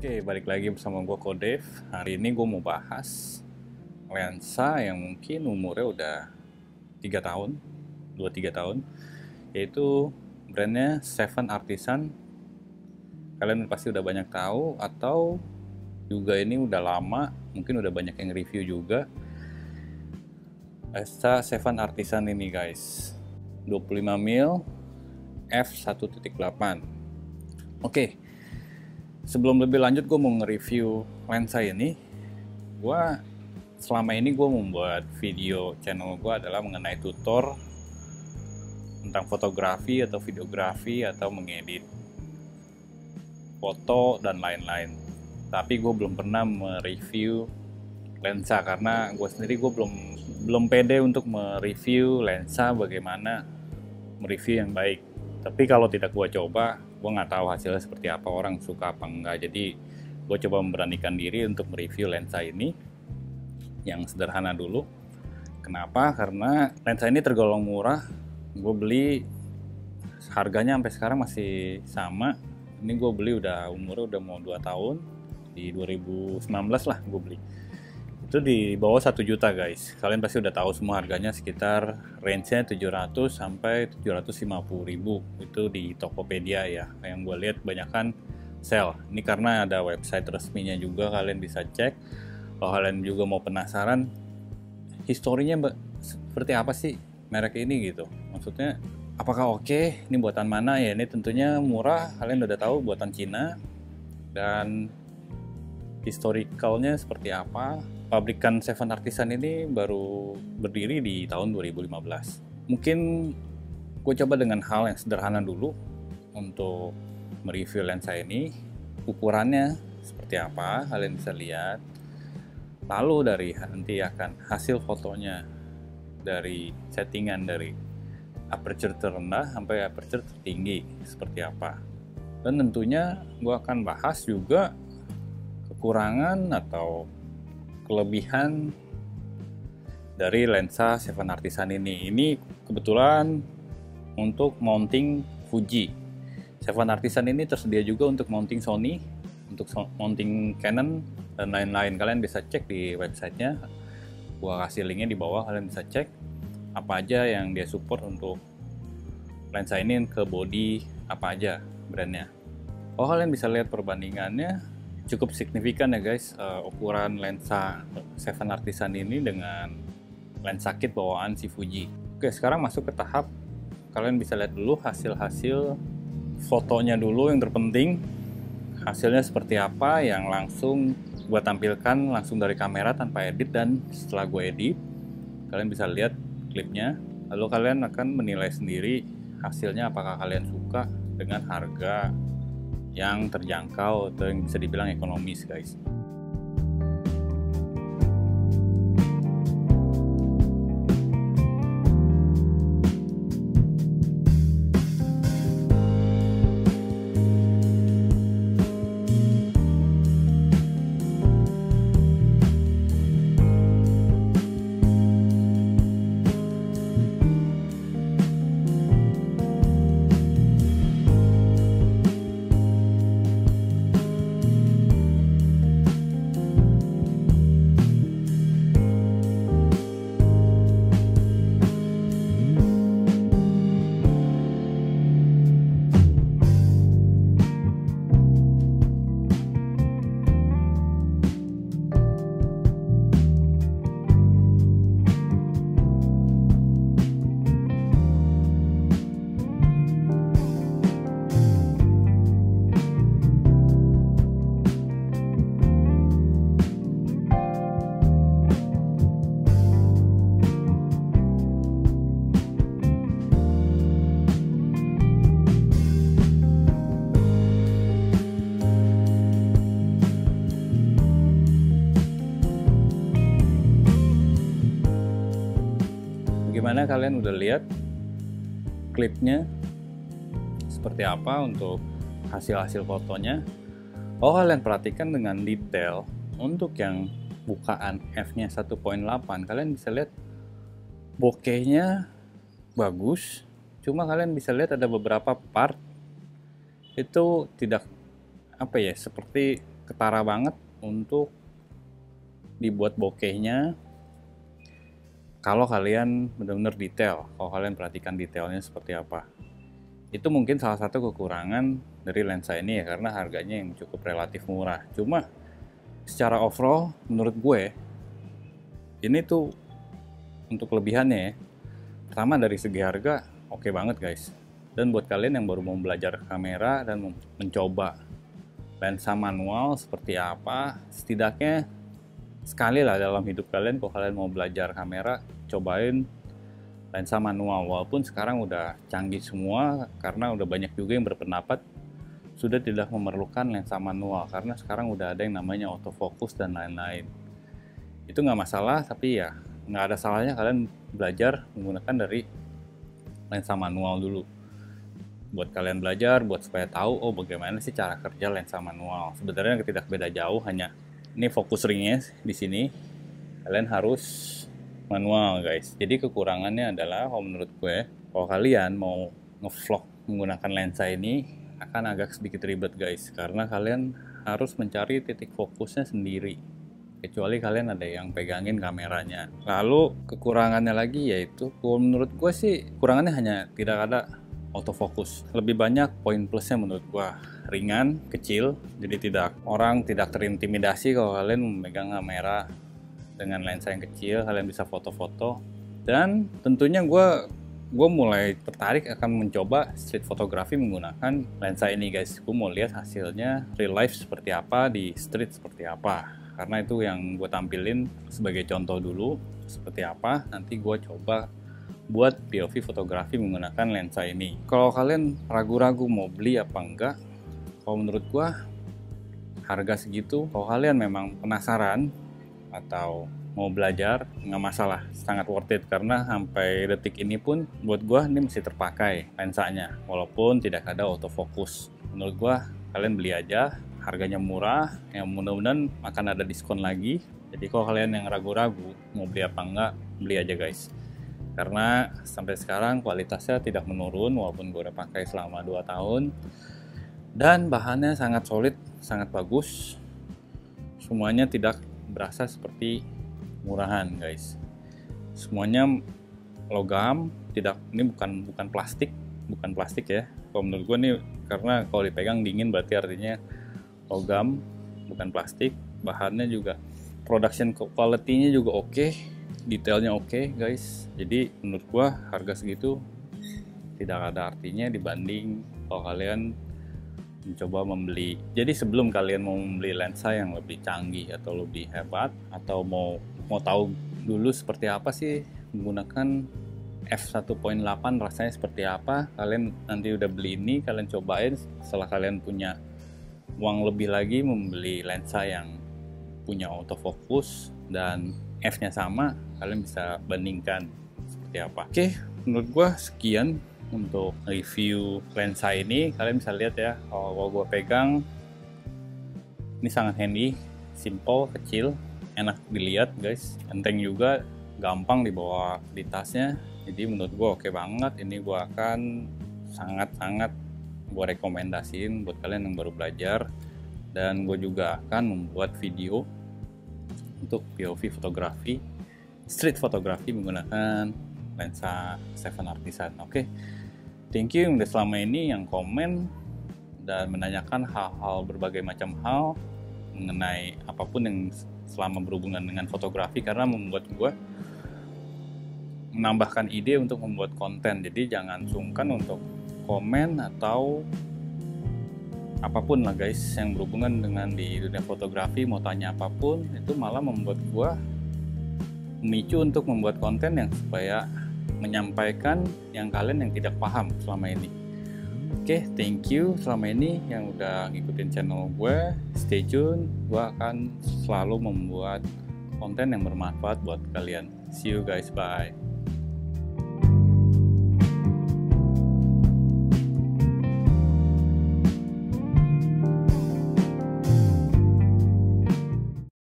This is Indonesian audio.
Oke, balik lagi bersama gue Kodev. Hari ini gue mau bahas lensa yang mungkin umurnya udah 3 tahun, 2-3 tahun, yaitu brandnya Seven Artisan. Kalian pasti udah banyak tahu, atau juga ini udah lama, mungkin udah banyak yang review juga. Lensa Seven Artisan ini guys, 25 mil f1.8. Oke, sebelum lebih lanjut gue mau nge-review lensa ini. Selama ini gue membuat video channel gue adalah mengenai tutor tentang fotografi atau videografi atau mengedit foto dan lain-lain. Tapi gue belum pernah mereview lensa karena gue sendiri belum pede untuk mereview lensa, bagaimana mereview yang baik. Tapi kalau tidak gue coba, gue nggak tahu hasilnya seperti apa, orang suka apa enggak. Jadi gue coba memberanikan diri untuk mereview lensa ini yang sederhana dulu. Kenapa? Karena lensa ini tergolong murah. Gue beli, harganya sampai sekarang masih sama. Ini gue beli umurnya udah mau 2 tahun, di 2019 lah gue beli. Itu di bawah 1 juta guys. Kalian pasti udah tahu semua harganya, sekitar range-nya 700 sampai 750 ribu. Itu di Tokopedia ya, yang gue lihat banyakan sale. Ini karena ada website resminya juga, kalian bisa cek. Kalau kalian juga mau penasaran historinya seperti apa sih merek ini gitu, maksudnya apakah oke, ini buatan mana ya. Ini tentunya murah, kalian udah tahu buatan Cina. Dan historicalnya seperti apa. Pabrikan Seven Artisan ini baru berdiri di tahun 2015. Mungkin gue coba dengan hal yang sederhana dulu untuk mereview lensa ini. Ukurannya seperti apa kalian bisa lihat. Lalu nanti akan hasil fotonya dari settingan dari aperture terendah sampai aperture tertinggi seperti apa. Dan tentunya gue akan bahas juga kekurangan atau kelebihan dari lensa Seven Artisan ini. Ini kebetulan untuk mounting Fuji. Seven Artisan ini tersedia juga untuk mounting Sony, untuk mounting Canon dan lain-lain. Kalian bisa cek di websitenya, gua kasih linknya di bawah. Kalian bisa cek apa aja yang dia support untuk lensa ini, ke body apa aja brandnya. Kalian bisa lihat perbandingannya cukup signifikan ya guys. Ukuran lensa Seven Artisan ini dengan lensa kit bawaan si Fuji. Oke, sekarang masuk ke tahap kalian bisa lihat dulu hasil fotonya dulu. Yang terpenting hasilnya seperti apa, yang langsung gue tampilkan langsung dari kamera tanpa edit. Dan setelah gue edit, kalian bisa lihat klipnya, lalu kalian akan menilai sendiri hasilnya, apakah kalian suka dengan harga yang terjangkau atau yang bisa dibilang ekonomis guys. Gimana, kalian udah lihat klipnya seperti apa untuk hasil fotonya. Kalian perhatikan dengan detail untuk yang bukaan f-nya 1.8, kalian bisa lihat bokehnya bagus. Cuma kalian bisa lihat ada beberapa part itu tidak seperti ketara banget untuk dibuat bokehnya kalau kalian benar-benar detail, kalau kalian perhatikan detailnya seperti apa. Itu mungkin salah satu kekurangan dari lensa ini ya, karena harganya yang cukup relatif murah. Cuma secara overall menurut gue ini tuh untuk kelebihannya ya. Pertama dari segi harga oke banget guys. Dan buat kalian yang baru mau belajar kamera dan mencoba lensa manual seperti apa, setidaknya sekali lah dalam hidup kalian kalau kalian mau belajar kamera, cobain lensa manual. Walaupun sekarang udah canggih semua, karena udah banyak juga yang berpendapat sudah tidak memerlukan lensa manual karena sekarang udah ada yang namanya autofocus dan lain-lain. Itu nggak masalah, tapi ya nggak ada salahnya kalian belajar menggunakan dari lensa manual dulu. Buat kalian belajar, buat supaya tahu oh bagaimana sih cara kerja lensa manual. Sebenarnya tidak beda jauh, hanya ini fokus ringnya di sini. Kalian harus manual guys. Jadi kekurangannya adalah kalau menurut gue, kalau kalian mau ngevlog menggunakan lensa ini akan agak sedikit ribet guys, karena kalian harus mencari titik fokusnya sendiri. Kecuali kalian ada yang pegangin kameranya. Lalu kekurangannya lagi yaitu, kalau menurut gue sih kekurangannya hanya tidak ada autofocus. Lebih banyak poin plusnya menurut gue. Ringan, kecil, jadi orang tidak terintimidasi kalau kalian memegang kamera dengan lensa yang kecil. Kalian bisa foto-foto. Dan tentunya gue mulai tertarik akan mencoba street photography menggunakan lensa ini guys. Gue mau lihat hasilnya real life seperti apa, di street seperti apa. Karena itu yang gue tampilin sebagai contoh dulu seperti apa. Nanti gue coba buat POV fotografi menggunakan lensa ini. Kalau kalian ragu-ragu mau beli apa enggak, kalau menurut gue harga segitu, kalau kalian memang penasaran atau mau belajar, nggak masalah, sangat worth it. Karena sampai detik ini pun buat gue ini masih terpakai lensanya, walaupun tidak ada autofocus. Menurut gue kalian beli aja, harganya murah, yang mudah-mudahan akan ada diskon lagi. Jadi kalau kalian yang ragu-ragu mau beli apa enggak, beli aja guys. Karena sampai sekarang kualitasnya tidak menurun walaupun gue udah pakai selama 2 tahun. Dan bahannya sangat solid, sangat bagus. Semuanya tidak berasa seperti murahan guys. Semuanya logam, ini bukan plastik ya. Kalau menurut gue nih, karena kalau dipegang dingin berarti artinya logam, bukan plastik. Bahannya juga, production quality-nya juga oke, detailnya oke guys. Jadi menurut gua harga segitu tidak ada artinya dibanding kalau kalian mencoba membeli. Jadi sebelum kalian mau membeli lensa yang lebih canggih atau lebih hebat, atau mau tahu dulu seperti apa sih menggunakan f1.8 rasanya seperti apa, kalian nanti udah beli ini, kalian cobain. Setelah kalian punya uang lebih lagi membeli lensa yang punya autofocus dan f-nya sama, kalian bisa bandingkan seperti apa. Oke, menurut gua sekian untuk review lensa ini. Kalian bisa lihat ya, kalau gua pegang ini sangat handy, simple, kecil, enak dilihat guys, enteng juga, gampang dibawa di tasnya. Jadi menurut gua oke banget. Ini gua akan sangat-sangat gua rekomendasiin buat kalian yang baru belajar. Dan gue juga akan membuat video untuk POV fotografi, street fotografi menggunakan lensa Seven Artisan. Oke, thank you yang udah selama ini yang komen dan menanyakan hal-hal, berbagai macam hal mengenai apapun yang selama berhubungan dengan fotografi, karena membuat gue menambahkan ide untuk membuat konten. Jadi jangan sungkan untuk komen atau apapun lah guys yang berhubungan dengan di dunia fotografi. Mau tanya apapun, itu malah membuat gua memicu untuk membuat konten yang supaya menyampaikan yang kalian yang tidak paham selama ini. Oke, thank you selama ini yang udah ngikutin channel gue. Stay tune, gue akan selalu membuat konten yang bermanfaat buat kalian. See you guys, bye.